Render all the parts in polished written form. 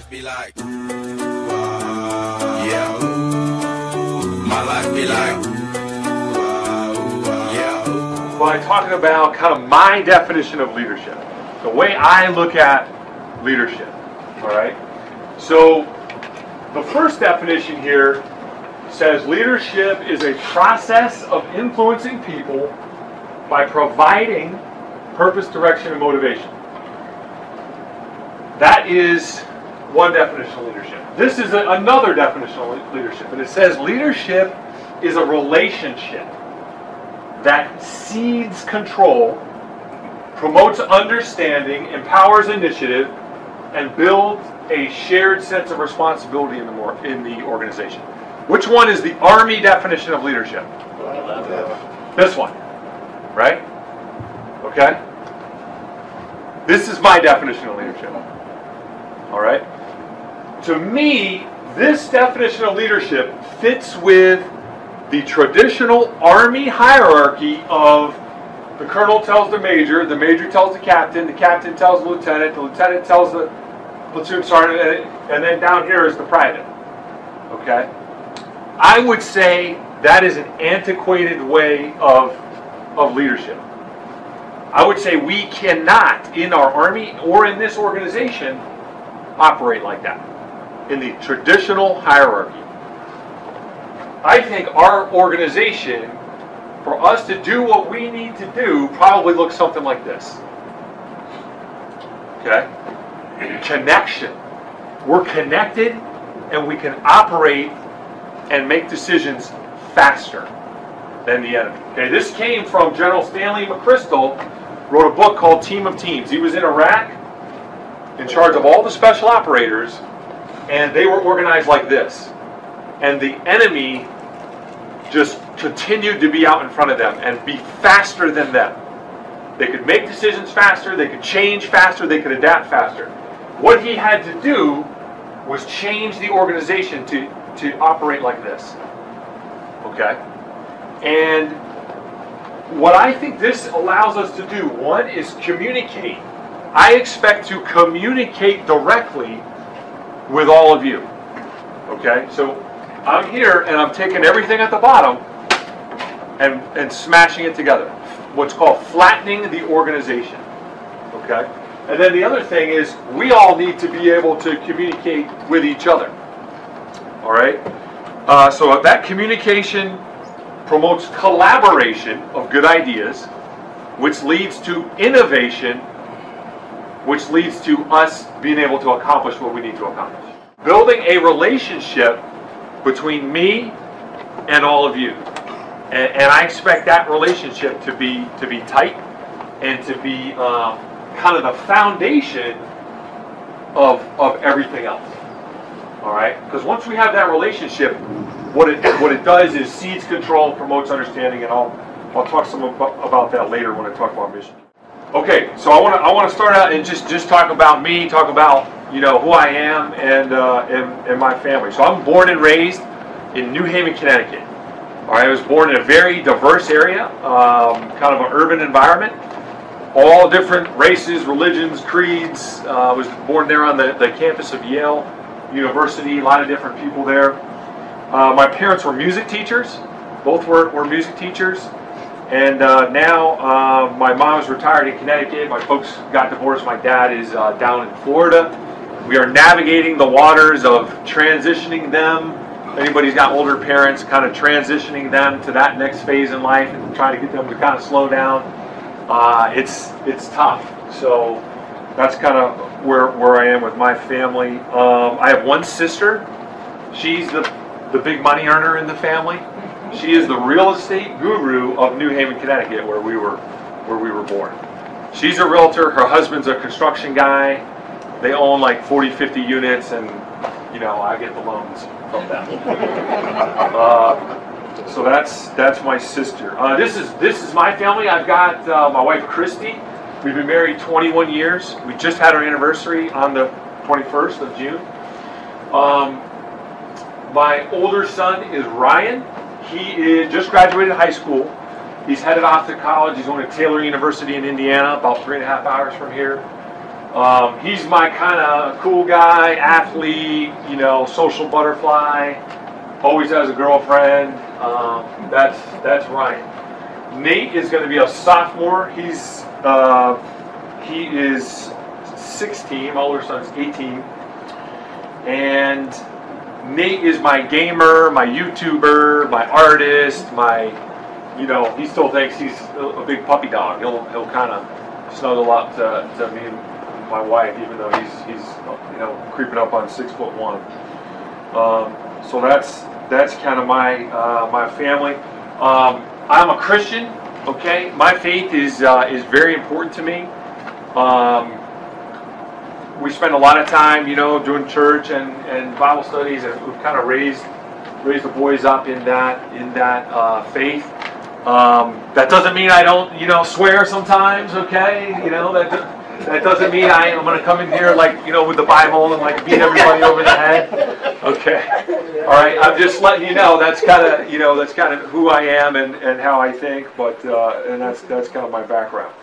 life be like, yeah, my life be like, yeah. Well, I'm talking about kind of my definition of leadership, the way I look at leadership, all right? So the first definition here says leadership is a process of influencing people by providing purpose, direction, and motivation. That is one definition of leadership. This is another definition of leadership, and it says leadership is a relationship that seeds control, promotes understanding, empowers initiative, and builds a shared sense of responsibility in the organization. Which one is the Army definition of leadership? This one, right? Okay? This is my definition of leadership. All right? To me, this definition of leadership fits with the traditional Army hierarchy of the colonel tells the major tells the captain tells the lieutenant tells the platoon sergeant, and then down here is the private. Okay? I would say that is an antiquated way of leadership. I would say we cannot, in our Army or in this organization, operate like that in the traditional hierarchy. I think our organization, for us to do what we need to do, probably looks something like this. Okay? Connection. We're connected and we can operate and make decisions faster than the enemy. Okay, this came from General Stanley McChrystal, wrote a book called Team of Teams. He was in Iraq in charge of all the special operators, and they were organized like this. And the enemy just continued to be out in front of them and be faster than them. They could make decisions faster, they could change faster, they could adapt faster. What he had to do was change the organization to operate like this. Okay? And what I think this allows us to do, one, is communicate. I expect to communicate directly with all of you. Okay? So I'm here and I'm taking everything at the bottom and smashing it together. What's called flattening the organization. Okay? And then the other thing is we all need to be able to communicate with each other. All right? So that communication promotes collaboration of good ideas, which leads to innovation, which leads to us being able to accomplish what we need to accomplish. Building a relationship between me and all of you. And I expect that relationship to be tight and to be kind of the foundation of everything else. All right? Because once we have that relationship, what it does is seeds control, promotes understanding, and I'll talk some about that later when I talk about mission. Okay, so I want to start out and just talk about me, talk about who I am and my family. So I'm born and raised in New Haven, Connecticut. All right, I was born in a very diverse area, kind of an urban environment. All different races, religions, creeds. I was born there on the campus of Yale University. A lot of different people there. My parents were music teachers. Both were music teachers. And now my mom is retired in Connecticut. My folks got divorced. My dad is down in Florida. We are navigating the waters of transitioning them. If anybody's got older parents, kind of transitioning them to that next phase in life and trying to get them to kind of slow down. It's tough. So that's kind of where I am with my family. I have one sister. She's the big money earner in the family. She is the real estate guru of New Haven, Connecticut, where we were born. She's a realtor. Her husband's a construction guy. They own like 40, 50 units, and I get the loans from them. So that's my sister. This is my family. I've got my wife Christy. We've been married 21 years. We just had our anniversary on the 21st of June. My older son is Ryan. He just graduated high school. He's headed off to college. He's going to Taylor University in Indiana, about 3.5 hours from here. He's my kind of cool guy, athlete, you know, social butterfly. Always has a girlfriend. That's Ryan. Nate is going to be a sophomore. He is 16. My older son's 18. And Nate is my gamer, my YouTuber, my artist, you know, he still thinks he's a big puppy dog. He'll kind of snuggle up to me and my wife, even though he's you know, creeping up on 6'1". So that's kind of my family. I'm a Christian. Okay, my faith is very important to me. We spend a lot of time, you know, doing church and Bible studies, and we've kind of raised the boys up in that faith. That doesn't mean I don't, you know, swear sometimes. Okay, you know, that doesn't mean I'm going to come in here like, you know, with the Bible and like beat everybody over the head. Okay, all right. I'm just letting you know that's kind of, you know, that's kind of who I am and how I think. But and that's kind of my background.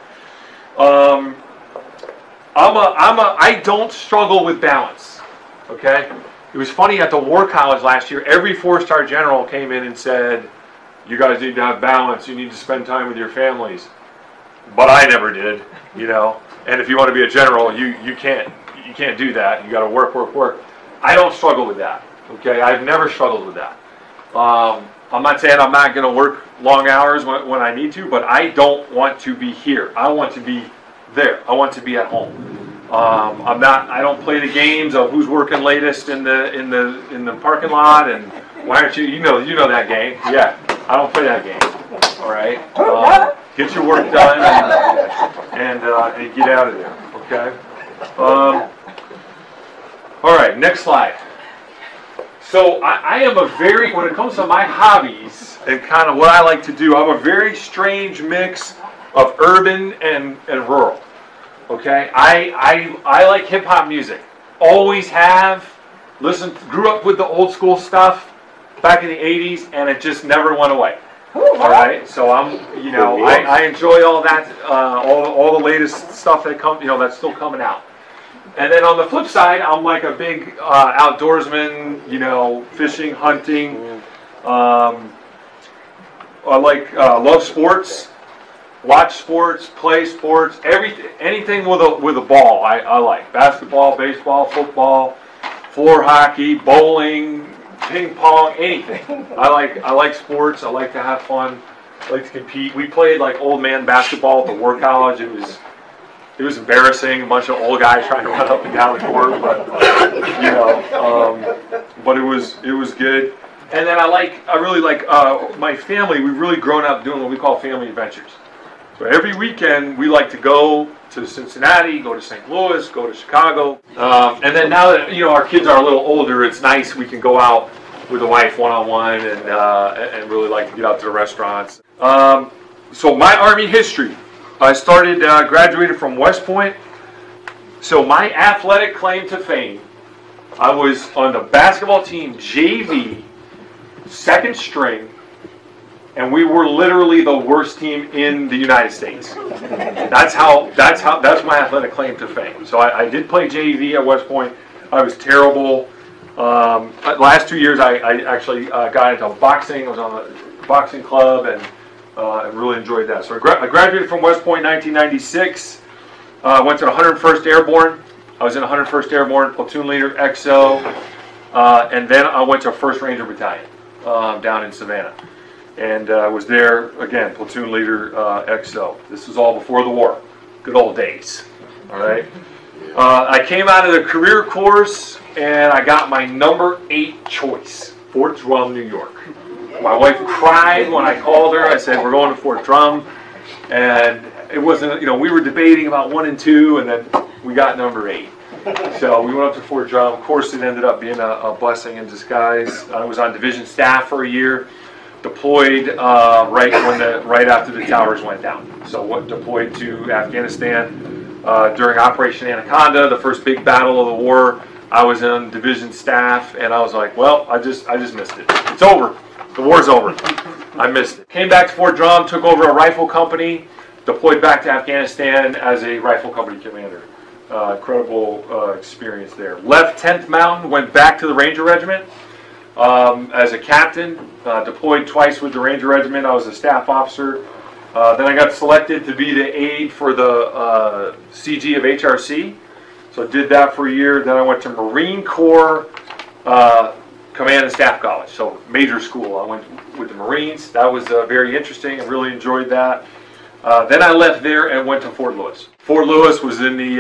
I don't struggle with balance. Okay, it was funny at the War College last year. Every 4-star general came in and said, "You guys need to have balance. You need to spend time with your families." But I never did, you know. And if you want to be a general, you can't do that. You got to work. I don't struggle with that. Okay, I've never struggled with that. I'm not saying I'm not going to work long hours when I need to, but I don't want to be here. I want to be there. I want to be at home. I don't play the games of who's working latest in the parking lot and why aren't you? You know that game. Yeah, I don't play that game. All right. Get your work done and get out of there. Okay. All right. Next slide. So I am when it comes to my hobbies and kind of what I like to do, I'm a very strange mix of urban and rural. Okay, I like hip hop music. Always have. Grew up with the old school stuff back in the 80s, and it just never went away. All right, so I enjoy all that, all the latest stuff that that's still coming out. And then on the flip side, I'm like a big outdoorsman, you know, fishing, hunting. I love sports. Watch sports, play sports, anything with a ball. I like basketball, baseball, football, floor hockey, bowling, ping pong, anything. I like sports. I like to have fun. I like to compete. We played like old man basketball at the War College. It was embarrassing. A bunch of old guys trying to run up and down the court, but but it was good. And then I really like my family. We've really grown up doing what we call family adventures. So every weekend we like to go to Cincinnati, go to St. Louis, go to Chicago, and then now that our kids are a little older, it's nice we can go out with the wife one-on-one and really like to get out to the restaurants. So my Army history, I graduated from West Point. So my athletic claim to fame, I was on the basketball team JV, second string. And we were literally the worst team in the United States. That's my athletic claim to fame. So I did play JV at West Point. I was terrible. Last 2 years I actually got into boxing. I was on a boxing club and I really enjoyed that. So I graduated from West Point in 1996. Went to the 101st Airborne. I was in 101st Airborne, platoon leader, XO. And then I went to 1st Ranger Battalion down in Savannah. And was there, again, platoon leader, XO. This was all before the war. Good old days. All right. I came out of the career course, and I got my number 8 choice, Fort Drum, New York. My wife cried when I called her. I said, we're going to Fort Drum. And it wasn't, we were debating about 1 and 2, and then we got number 8. So we went up to Fort Drum. Of course, it ended up being a blessing in disguise. I was on division staff for a year. Deployed right after the towers went down. So deployed to Afghanistan during Operation Anaconda, the first big battle of the war. I was in division staff, and I was like, well, I just missed it. It's over. The war's over. I missed it. Came back to Fort Drum, took over a rifle company, deployed back to Afghanistan as a rifle company commander. incredible experience there. Left 10th Mountain, went back to the Ranger Regiment as a captain, deployed twice with the Ranger Regiment. I was a staff officer. Then I got selected to be the aide for the CG of HRC. So I did that for a year. Then I went to Marine Corps Command and Staff College, so major school. I went with the Marines. That was very interesting. I really enjoyed that. Then I left there and went to Fort Lewis. Fort Lewis was in the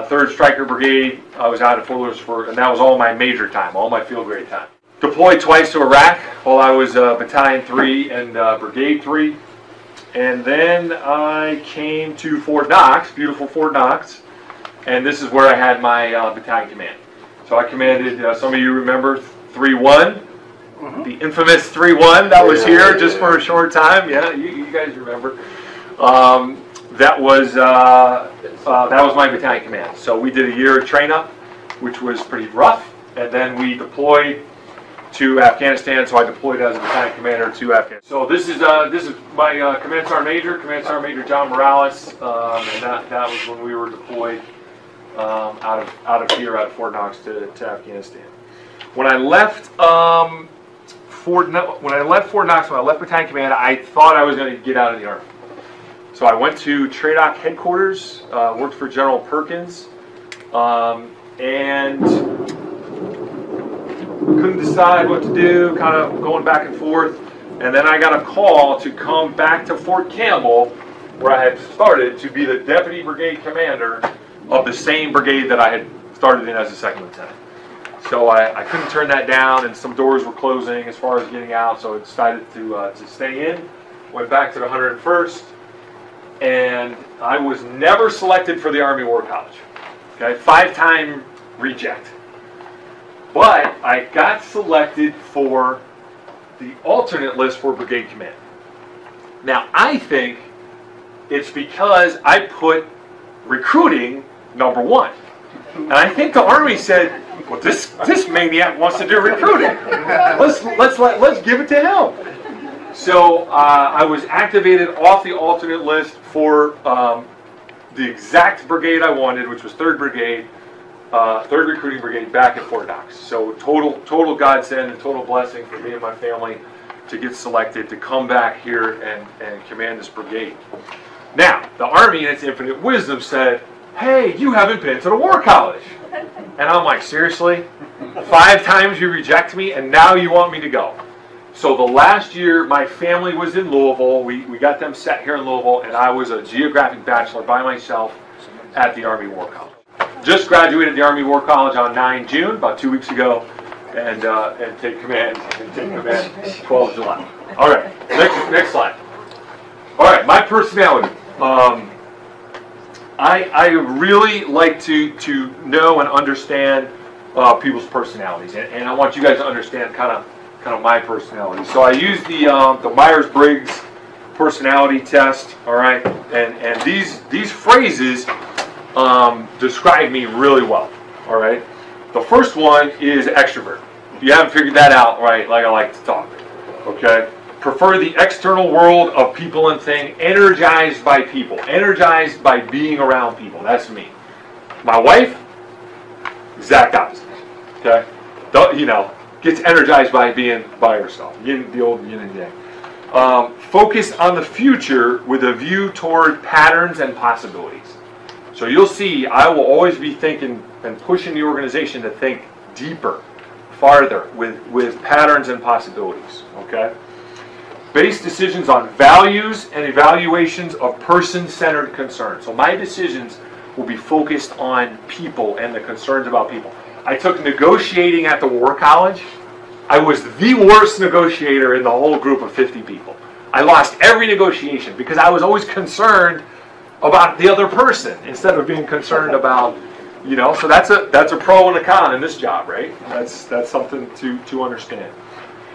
3rd Stryker Brigade. I was out at Fort Lewis and that was all my major time, all my field grade time. Deployed twice to Iraq while I was Battalion 3 and Brigade 3. And then I came to Fort Knox, beautiful Fort Knox, and this is where I had my battalion command. So I commanded, some of you remember, 3-1, the infamous 3-1 that was here just for a short time. Yeah, you guys remember. That was my battalion command. So we did a year of train up, which was pretty rough, and then we deployed to Afghanistan. So I deployed as a battalion commander to Afghanistan. So this is my Command Sergeant Major John Morales, and that was when we were deployed out of Fort Knox to Afghanistan. When I left Fort Knox, when I left battalion command, I thought I was going to get out of the Army. So I went to TRADOC headquarters, worked for General Perkins, and couldn't decide what to do, kind of going back and forth. And then I got a call to come back to Fort Campbell, where I had started, to be the Deputy Brigade Commander of the same brigade that I had started in as a second lieutenant. So I couldn't turn that down, and some doors were closing as far as getting out, so I decided to stay in. Went back to the 101st, and I was never selected for the Army War College. Okay, 5-time reject. But I got selected for the alternate list for Brigade Command. Now, I think it's because I put recruiting number 1. And I think the Army said, well, this maniac wants to do recruiting. Let's give it to him. So I was activated off the alternate list for the exact brigade I wanted, which was 3rd Brigade, 3rd Recruiting Brigade, back at Fort Knox. So total godsend and total blessing for me and my family to get selected to come back here and command this brigade. Now, the Army in its infinite wisdom said, hey, you haven't been to the War College. And I'm like, seriously? 5 times you reject me and now you want me to go? So the last year, my family was in Louisville. We got them set here in Louisville, and I was a geographic bachelor by myself at the Army War College. Just graduated the Army War College on 9 June, about 2 weeks ago, and take command 12 July. All right, next slide. All right, my personality. I really like to know and understand people's personalities, and I want you guys to understand kind of my personality. So I use the Myers-Briggs personality test. All right, and these phrases describe me really well. All right, the first one is extrovert. If you haven't figured that out, right, like I like to talk. Okay, prefer the external world of people and things, energized by people, energized by being around people. That's me. My wife, exact opposite. Okay, gets energized by being by herself. The old yin and yang. Focus on the future with a view toward patterns and possibilities. So you'll see, I will always be thinking and pushing the organization to think deeper, farther, with patterns and possibilities. Okay. Base decisions on values and evaluations of person-centered concerns. So my decisions will be focused on people and the concerns about people. I took negotiating at the War College. I was the worst negotiator in the whole group of 50 people. I lost every negotiation because I was always concerned about the other person instead of being concerned about, so that's a pro and a con in this job, right? That's something to understand.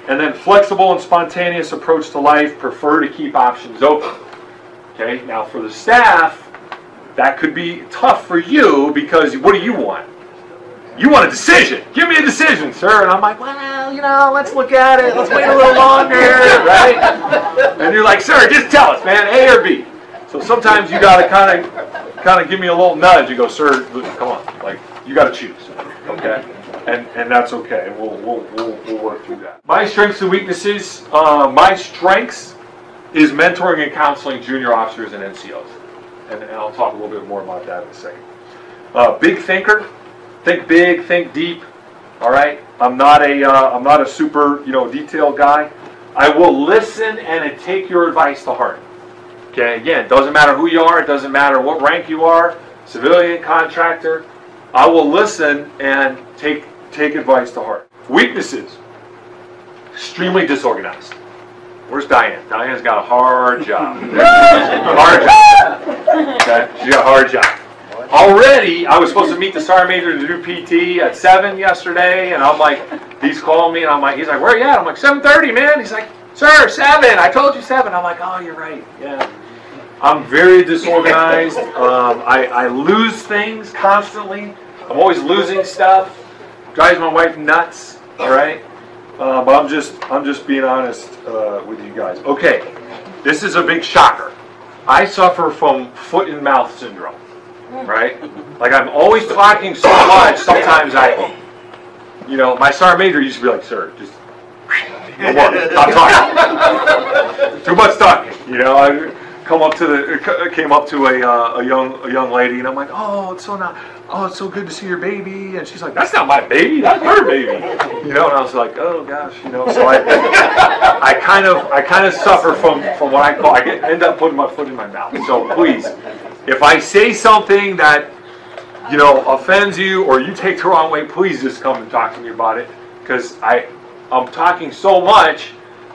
And then flexible and spontaneous approach to life, prefer to keep options open. Okay, now for the staff, that could be tough for you because what do you want? You want a decision. Give me a decision, sir. And I'm like, well, let's look at it. Let's wait a little longer, right? And you're like, sir, just tell us, man, A or B. So sometimes you got to kind kind of give me a little nudge. You go, sir, come on, like you got to choose, okay? And that's okay. We'll work through that. My strengths and weaknesses. My strengths is mentoring and counseling junior officers and NCOs, and I'll talk a little bit more about that in a second. Big thinker, think big, think deep. All right, I'm not a super detailed guy. I will listen and take your advice to heart. Okay, again, it doesn't matter who you are, it doesn't matter what rank you are, civilian, contractor. I will listen and take advice to heart. Weaknesses: extremely disorganized. Where's Diane? Diane's got a hard job. Hard job. Okay, she got a hard job. Already, I was supposed to meet the sergeant major to do PT at 7 yesterday, and I'm like, he's calling me, and I'm like, he's like, where are you at? I'm like, 7:30, man. He's like, sir, 7. I told you 7. I'm like, oh, you're right. Yeah. I'm very disorganized. I lose things constantly. I'm always losing stuff. Drives my wife nuts. All right. But I'm just being honest with you guys. Okay, this is a big shocker. I suffer from foot and mouth syndrome. Right? Like I'm always talking so much. Sometimes my sergeant major used to be like, sir, just no more. Stop talking. Too much talking. I came up to a young lady, and I'm like, oh, it's so good to see your baby, and she's like, that's not my baby, that's her baby. And I was like, oh gosh, so I kind of suffer from what I end up putting my foot in my mouth. So please, if I say something that offends you or you take the wrong way, please just come and talk to me about it, because I'm talking so much.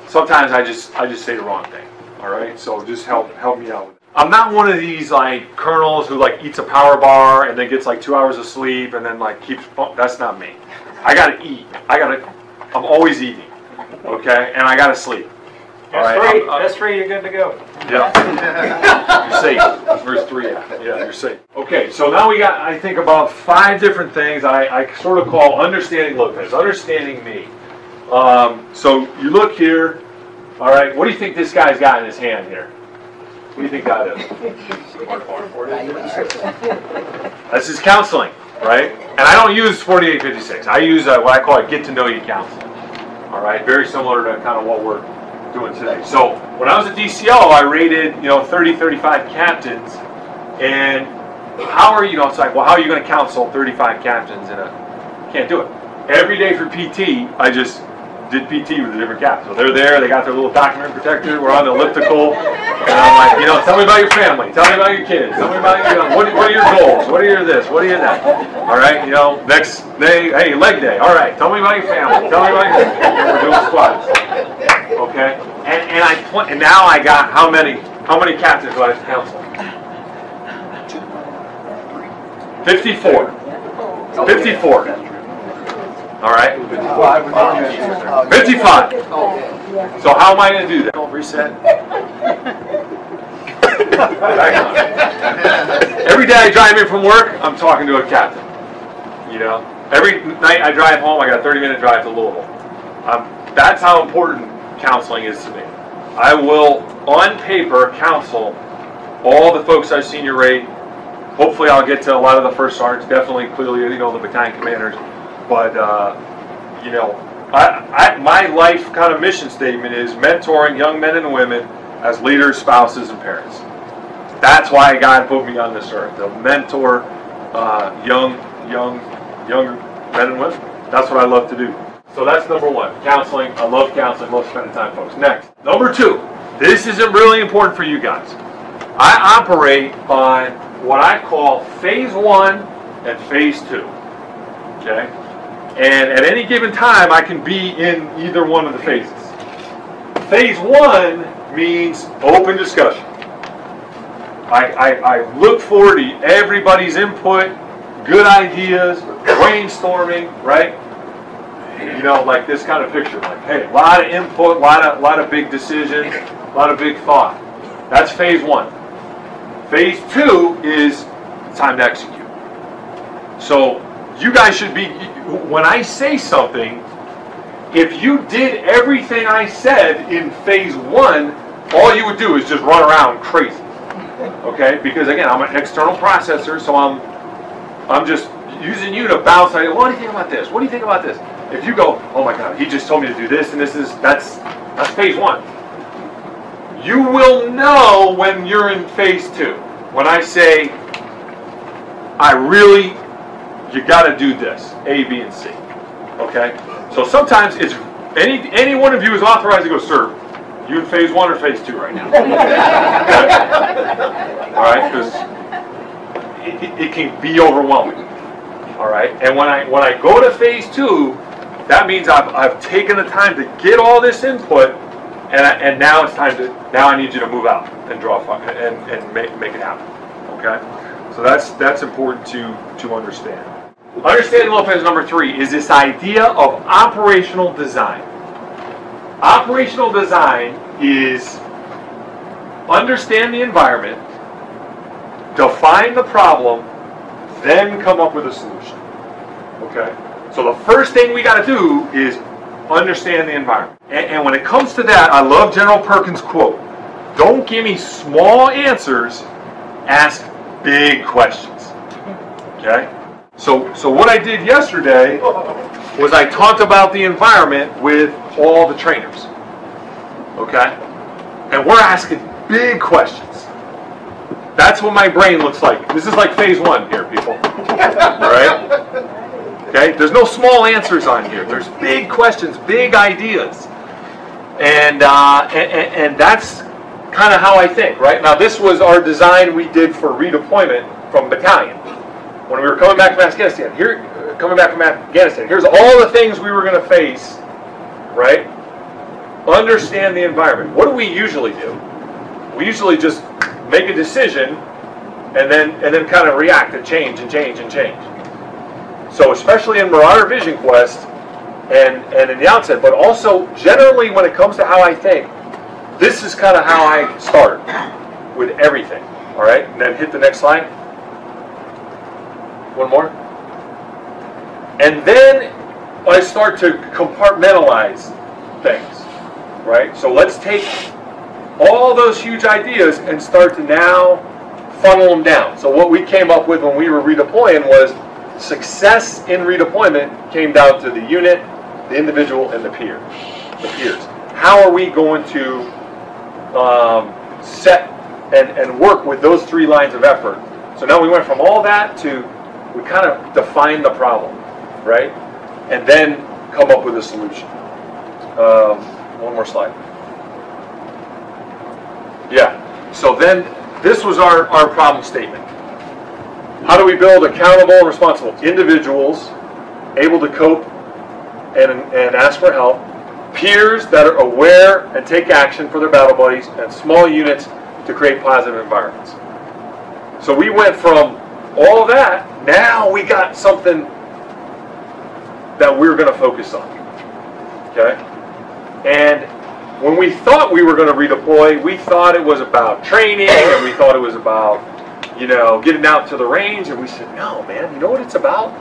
Sometimes I just say the wrong thing. All right, so just help me out with it. I'm not one of these like colonels who like eats a power bar and then gets like 2 hours of sleep and then like keeps. That's not me. I gotta eat. I'm always eating. Okay, and I gotta sleep. That's 3. You're good to go. Yeah. You're safe. That's verse 3. Yeah, you're safe. Okay, so now we got, I think, about 5 different things I sort of call understanding Lopez, understanding me. So you look here. All right, what do you think this guy's got in his hand here? What do you think that is? This is counseling, right? And I don't use 4856. I use what I call a get-to-know-you counseling. All right, very similar to kind of what we're doing today. So when I was at DCO, I rated 30, 35 captains, and how are it's like, well, how are you going to counsel 35 captains can't do it. Every day for PT, I just did PT with a different captain. So they're there, they got their little document protector, we're on the elliptical, and I'm like, tell me about your family, tell me about your kids, tell me about what are your goals, what are your this, what are your that. All right, next day, hey, leg day, all right, tell me about your family, tell me about your, we're doing squats. Okay, and now I got how many captains do I have to counsel? 54. 54. All right. 55. So how am I going to do that? Don't reset. Every day I drive in from work, I'm talking to a captain. Every night I drive home, I got a 30-minute drive to Louisville. That's how important counseling is to me. I will, on paper, counsel all the folks I've senior rate. Hopefully I'll get to a lot of the first sergeants, definitely, clearly, the battalion commanders. But, my life kind of mission statement is mentoring young men and women as leaders, spouses, and parents. That's why God put me on this earth, to mentor young men and women. That's what I love to do. So that's number 1, counseling. I love counseling, love spending time, folks. Next, number 2. This isn't really important for you guys. I operate on what I call phase 1 and phase 2. Okay? And at any given time, I can be in either one of the phases. Phase 1 means open discussion. I look forward to everybody's input, good ideas, brainstorming, right? Like this kind of picture. Like, hey, a lot of input, a lot of big decisions, a lot of big thought. That's phase 1. Phase 2 is time to execute. So you guys should be, when I say something, if you did everything I said in phase 1, all you would do is just run around crazy. Okay, because again, I'm an external processor, so I'm just using you to bounce. What do you think about this? What do you think about this? If you go, oh my God, he just told me to do this, and that's phase one. You will know when you're in phase two. When I say, you got to do this, A, B, and C. Okay? So sometimes it's any one of you is authorized to go, sir, you in phase one or phase two right now? All right? Because it can be overwhelming. All right? And when I go to phase two, that means I've taken the time to get all this input, and now it's time to, now I need you to move out and draw and make it happen. Okay? So that's important to understand. Understanding Lopez number 3 is this idea of operational design. Operational design is understand the environment, define the problem, then come up with a solution. Okay? So the first thing we got to do is understand the environment. And when it comes to that, I love General Perkins' quote, don't give me small answers, ask big questions. Okay? So what I did yesterday was I talked about the environment with all the trainers. Okay? And we're asking big questions. That's what my brain looks like. This is like phase one here, people. All right? Okay? There's no small answers on here. There's big questions, big ideas. And that's kind of how I think, right? Now, this was our design we did for redeployment from battalion. When we were coming back from Afghanistan, here's all the things we were going to face, right? Understand the environment. What do we usually do? We usually just make a decision and then kind of react and change and change and change. So especially in Marauder Vision Quest and in the outset, but also generally when it comes to how I think, this is kind of how I start with everything. All right, and then hit the next slide. One more. And then I start to compartmentalize things, right? So let's take all those huge ideas and start to now funnel them down. So what we came up with when we were redeploying was success in redeployment came down to the unit, the individual, and the peers. How are we going to set and work with those 3 lines of effort? So now we went from all that to we kind of define the problem, right? And then come up with a solution. One more slide. Yeah. So then this was our problem statement. How do we build accountable and responsible individuals able to cope and ask for help, peers that are aware and take action for their battle buddies, and small units to create positive environments. So we went from all that, now we got something that we're going to focus on. Okay? And when we thought we were going to redeploy, we thought it was about training, and we thought it was about, getting out to the range, and we said, no, man, you know what it's about?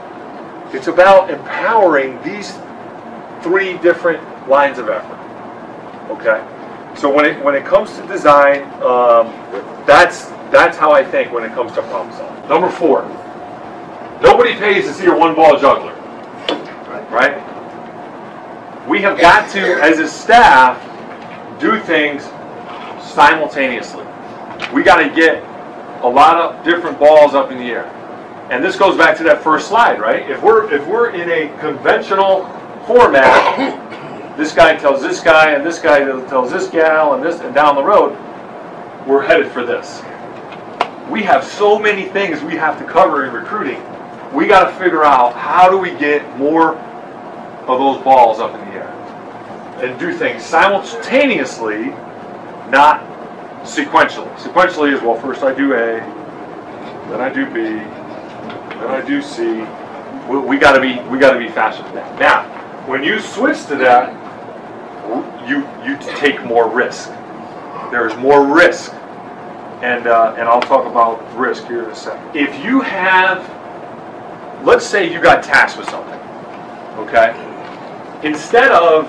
It's about empowering these 3 different lines of effort. Okay? So when it comes to design, that's how I think when it comes to problem solving. Number 4, nobody pays to see a one-ball juggler. Right? We have got to, as a staff, do things simultaneously. We got to get a lot of different balls up in the air. And this goes back to that first slide, right? If we're in a conventional format, this guy tells this guy, and this guy tells this gal, and down the road, we're headed for this. We have so many things we have to cover in recruiting. We got to figure out how do we get more of those balls up in the air and do things simultaneously, not sequentially. Sequentially is, well, first I do A, then I do B, then I do C. We got to be faster than that. Now, when you switch to that, you take more risk. There's more risk, and I'll talk about risk here in a second. If you have, let's say you got tasked with something, okay? Instead of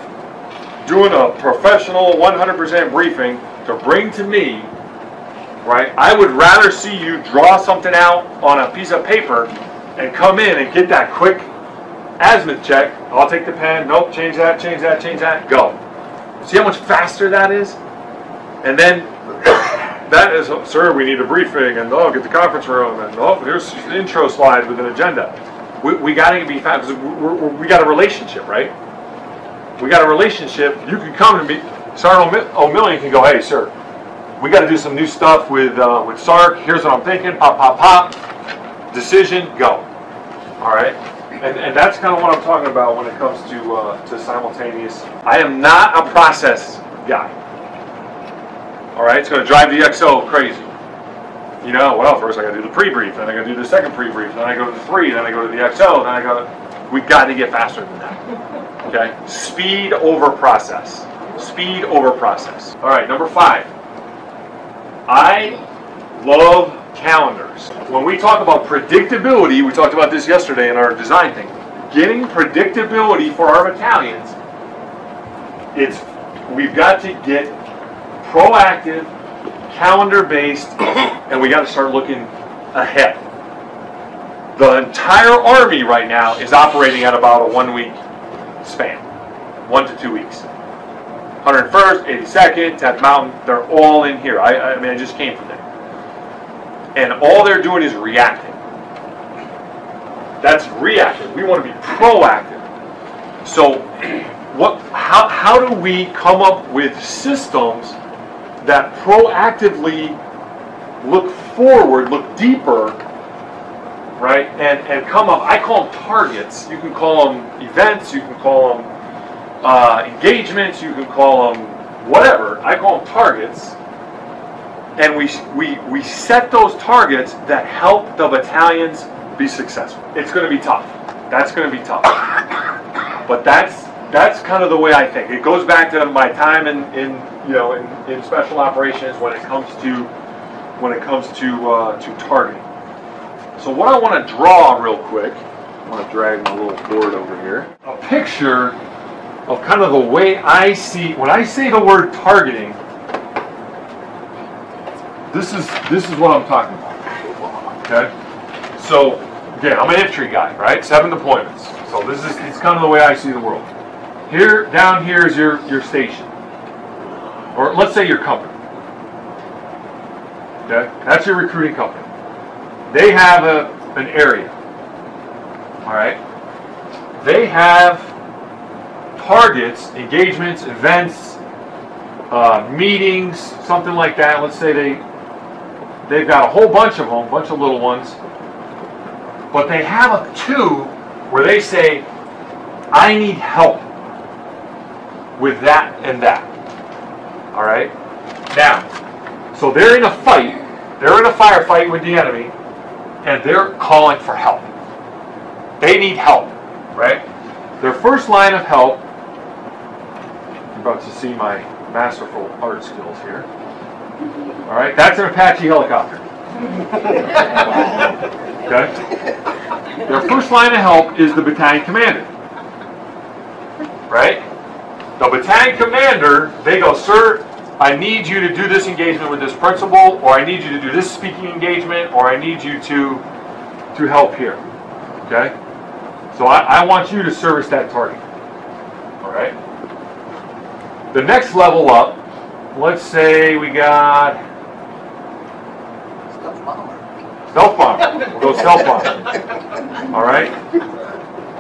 doing a professional 100% briefing to bring to me, right? I would rather see you draw something out on a piece of paper and come in and get that quick azimuth check. I'll take the pen. Nope, change that, change that, change that. Go. See how much faster that is? And then that is, sir, we need a briefing, and oh, get the conference room, and oh, here's the intro slide with an agenda. We got to be fast because we got a relationship, right? We got a relationship. You can come and be, Sergeant O'Million can go, hey, sir, we got to do some new stuff with SARC. Here's what I'm thinking. Pop, pop, pop. Decision, go. All right? And that's kind of what I'm talking about when it comes to simultaneous. I am not a process guy. All right? It's going to drive the XO crazy. You know, well, first I got to do the pre-brief, then I got to do the second pre-brief, then I go to the 3, then I go to the XO, then I go to... We got to get faster than that. Okay? Speed over process. Speed over process. All right, number 5. I love calendars. When we talk about predictability, we talked about this yesterday in our design thing. Getting predictability for our battalions, we've got to get proactive, calendar-based, and we got to start looking ahead. The entire Army right now is operating at about a 1-week span, 1 to 2 weeks. 101st, 82nd, 10th Mountain, they're all in here. I mean, I just came from there. And all they're doing is reacting. That's reactive. We want to be proactive. So, how do we come up with systems that proactively look forward, look deeper, right? And come up, I call them targets. You can call them events, you can call them engagements, you can call them whatever. I call them targets. And we set those targets that help the battalions be successful. It's going to be tough. That's going to be tough. But that's kind of the way I think. It goes back to my time in special operations when it comes to targeting. So what I want to draw real quick, I'm going to drag my little board over here. A picture of kind of the way I see when I say the word targeting. This is what I'm talking about. Okay? So again, I'm an infantry guy, right? 7 deployments. So it's kind of the way I see the world. Here, down here is your station. Or let's say your company. Okay? That's your recruiting company. They have an area. Alright? They have targets, engagements, events, meetings, something like that. Let's say they've got a whole bunch of them, a bunch of little ones, but they have a 2 where they say, I need help with that and that. All right? Now, so they're in a fight, they're in a firefight with the enemy, and they're calling for help. They need help, right? Their first line of help, you're about to see my masterful art skills here. All right, that's an Apache helicopter. Okay? Their first line of help is the battalion commander. Right? The battalion commander, they go, sir, I need you to do this engagement with this principal, or I need you to do this speaking engagement, or I need you to help here. Okay? So I want you to service that target. All right? The next level up, let's say we got stealth bomber. We'll go stealth bomber. All right?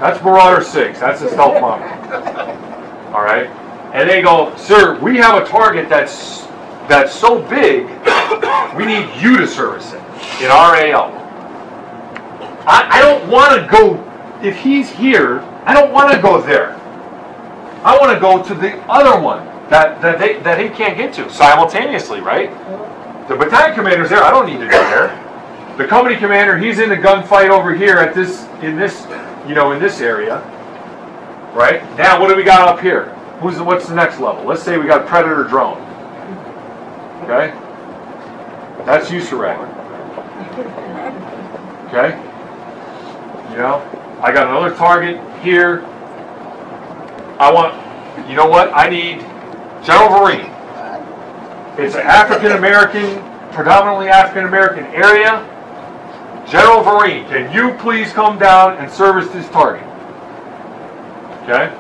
That's Marauder 6. That's a stealth bomber. All right? And they go, sir, we have a target that's so big, we need you to service it in our AL. I don't want to go, if he's here, I don't want to go there. I want to go to the other one that he can't get to simultaneously, right? The battalion commander's there, I don't need to go there. The company commander, he's in the gunfight over here in this area. Right? Now what do we got up here? What's the next level? Let's say we got Predator drone. Okay? That's USARAG. Okay? You know, I got another target here. you know what? I need General Marine. It's an African American predominantly African American area. General Vereen, can you please come down and service this target? Okay?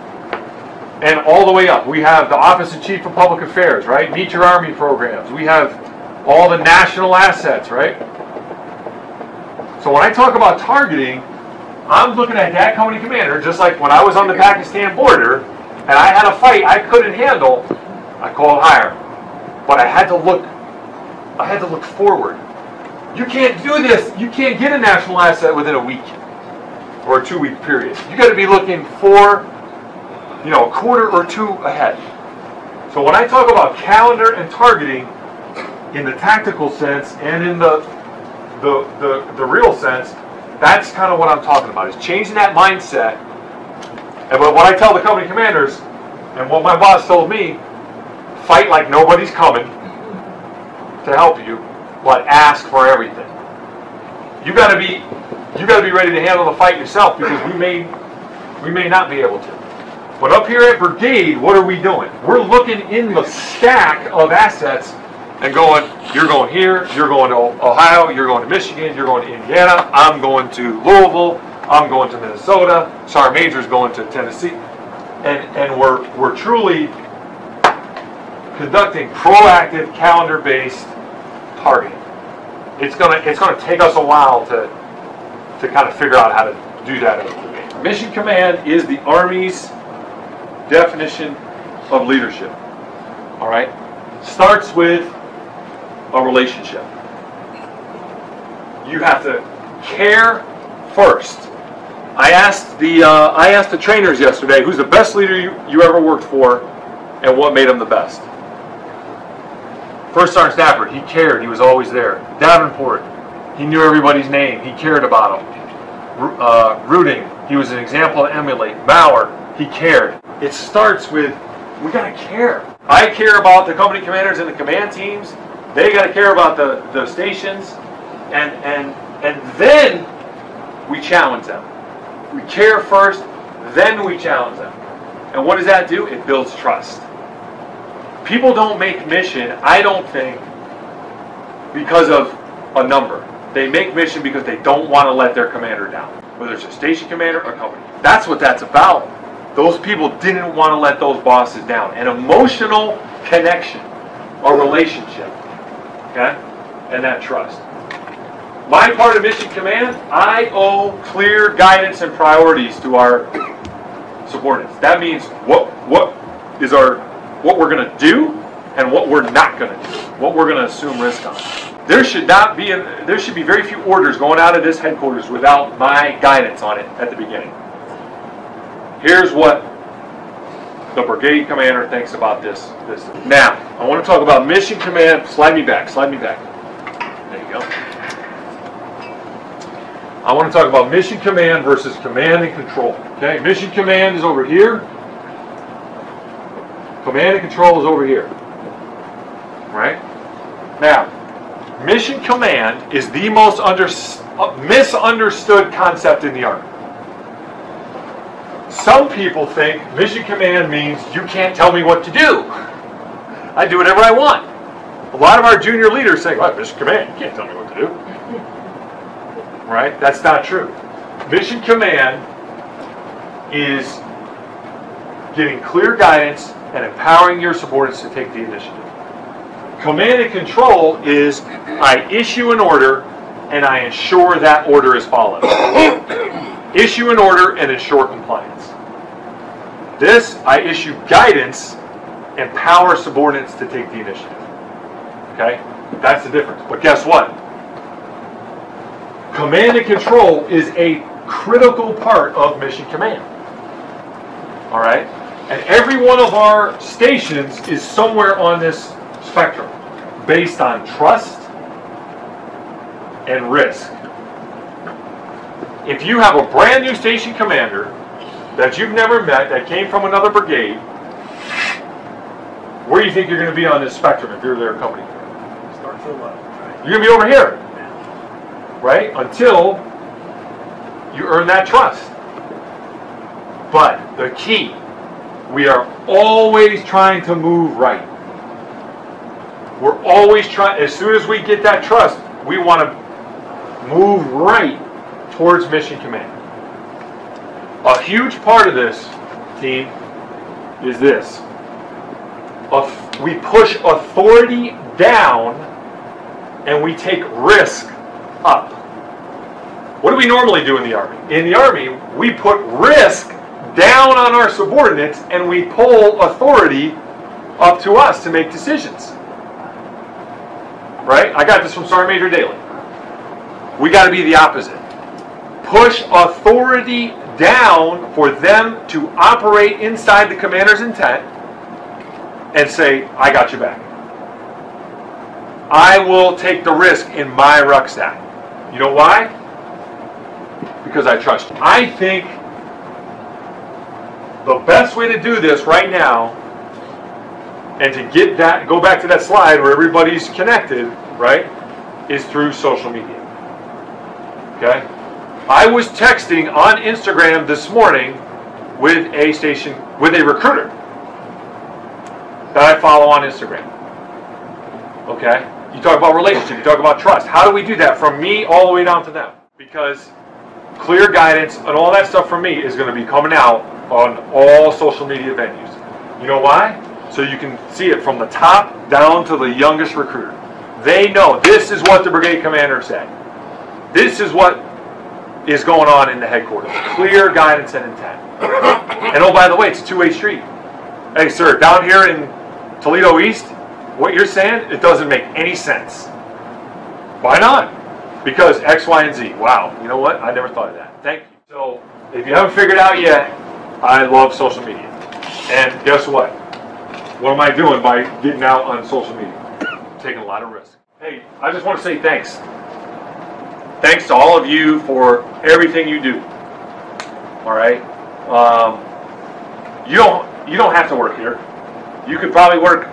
And all the way up, we have the Office of Chief of Public Affairs, right? Meet Your Army programs. We have all the national assets, right? So when I talk about targeting, I'm looking at that company commander, just like when I was on the Pakistan border, and I had a fight I couldn't handle, I called higher. But I had to look forward. You can't do this. You can't get a national asset within a week or a 2-week period. You got to be looking for, a quarter or two ahead. So when I talk about calendar and targeting in the tactical sense and in the real sense, that's kind of what I'm talking about, is changing that mindset. And but what I tell the company commanders, and what my boss told me, fight like nobody's coming to help you, but ask for everything. You got to be ready to handle the fight yourself, because we may not be able to. But up here at Brigade, what are we doing? We're looking in the stack of assets and going, you're going here, you're going to Ohio, you're going to Michigan, you're going to Indiana, I'm going to Louisville, I'm going to Minnesota, Sergeant Major's going to Tennessee. And we're truly conducting proactive calendar-based targeting. It's gonna take us a while to kind of figure out how to do that as a brigade. Mission command is the Army's definition of leadership. All right, starts with a relationship. You have to care first. I asked the trainers yesterday, who's the best leader you ever worked for, and what made him the best. First Sergeant Stafford, he cared. He was always there. Davenport, he knew everybody's name. He cared about them. Rooting, he was an example to emulate. Bauer, he cared. It starts with, we got to care. I care about the company commanders and the command teams. They got to care about the stations, and then we challenge them. We care first, then we challenge them. And what does that do? It builds trust. People don't make mission, I don't think, because of a number. They make mission because they don't want to let their commander down. Whether it's a station commander or company. That's what that's about. Those people didn't want to let those bosses down. An emotional connection, a relationship, okay? And that trust. My part of mission command, I owe clear guidance and priorities to our subordinates. That means what we're going to do and what we're not going to do, what we're going to assume risk on. There should be very few orders going out of this headquarters without my guidance on it at the beginning. Here's what the brigade commander thinks about this. Now, I want to talk about mission command. Slide me back. There you go. I want to talk about mission command versus command and control. Okay, mission command is over here. Command and control is over here. Right? Now, mission command is the most misunderstood concept in the Army. Some people think mission command means you can't tell me what to do. I do whatever I want. A lot of our junior leaders say, well, mission command, you can't tell me what to do. Right? That's not true. Mission command is getting clear guidance and empowering your subordinates to take the initiative. Command and control is I issue an order and I ensure that order is followed. Issue an order and ensure compliance. This, I issue guidance, empower subordinates to take the initiative. Okay? That's the difference. But guess what? Command and control is a critical part of mission command. All right? And every one of our stations is somewhere on this spectrum based on trust and risk. If you have a brand new station commander that you've never met, that came from another brigade, where do you think you're going to be on this spectrum if you're their company commander? Start to the left. Right? You're going to be over here, right? Until you earn that trust. But the key, we are always trying to move right. We're always trying, as soon as we get that trust, we want to move right towards mission command. A huge part of this, team, is this. We push authority down and we take risk up. What do we normally do in the Army? In the Army, we put risk down on our subordinates and we pull authority up to us to make decisions. Right? I got this from Sergeant Major Daly. We got to be the opposite. Push authority down for them to operate inside the commander's intent and say, I got your back. I will take the risk in my rucksack. You know why? Because I trust you. I think the best way to do this right now, and to get that, go back to that slide where everybody's connected, right, is through social media. Okay? I was texting on Instagram this morning with a recruiter that I follow on Instagram. Okay? You talk about relationship, you talk about trust. How do we do that from me all the way down to them? Because clear guidance and all that stuff from me is going to be coming out on all social media venues. You know why? So you can see it from the top down to the youngest recruiter. They know this is what the brigade commander said. This is what is going on in the headquarters. Clear guidance and intent. And oh, by the way, it's a two-way street. Hey, sir, down here in Toledo East, what you're saying, it doesn't make any sense. Why not? Because X, Y, and Z. Wow, you know what? I never thought of that. Thank you. So, if you haven't figured out yet, I love social media. And guess what? What am I doing by getting out on social media? Taking a lot of risks. Hey, I just want to say thanks. Thanks to all of you for everything you do. All right? You don't have to work here. You could probably work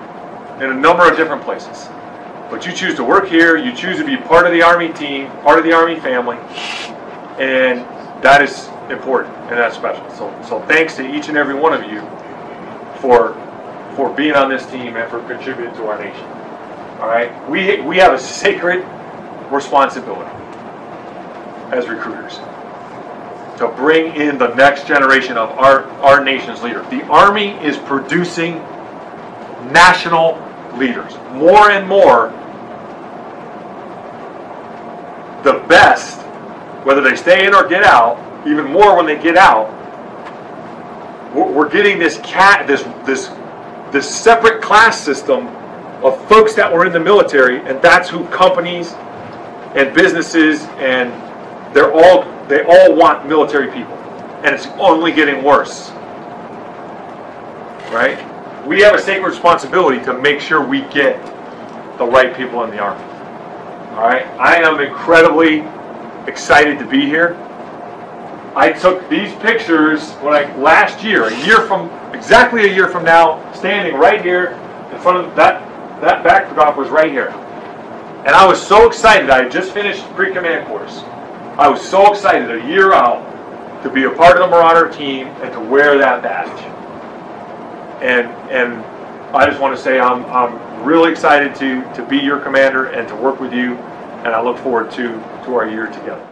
in a number of different places. But you choose to work here, you choose to be part of the Army team, part of the Army family, and that is important and that's special. So thanks to each and every one of you for being on this team and for contributing to our nation. All right? We have a sacred responsibility as recruiters to bring in the next generation of our nation's leaders. The Army is producing national leaders. More and more, the best, whether they stay in or get out, even more when they get out, we're getting this separate class system of folks that were in the military, and that's who companies and businesses and they all want military people, and it's only getting worse. Right? We have a sacred responsibility to make sure we get the right people in the Army. All right? I am incredibly excited to be here. I took these pictures last year, exactly a year from now, standing right here in front of that backdrop was right here. And I was so excited. I had just finished pre-command course. I was so excited a year out to be a part of the Marauder team and to wear that badge. And I just want to say I'm really excited to be your commander and to work with you, and I look forward to our year together.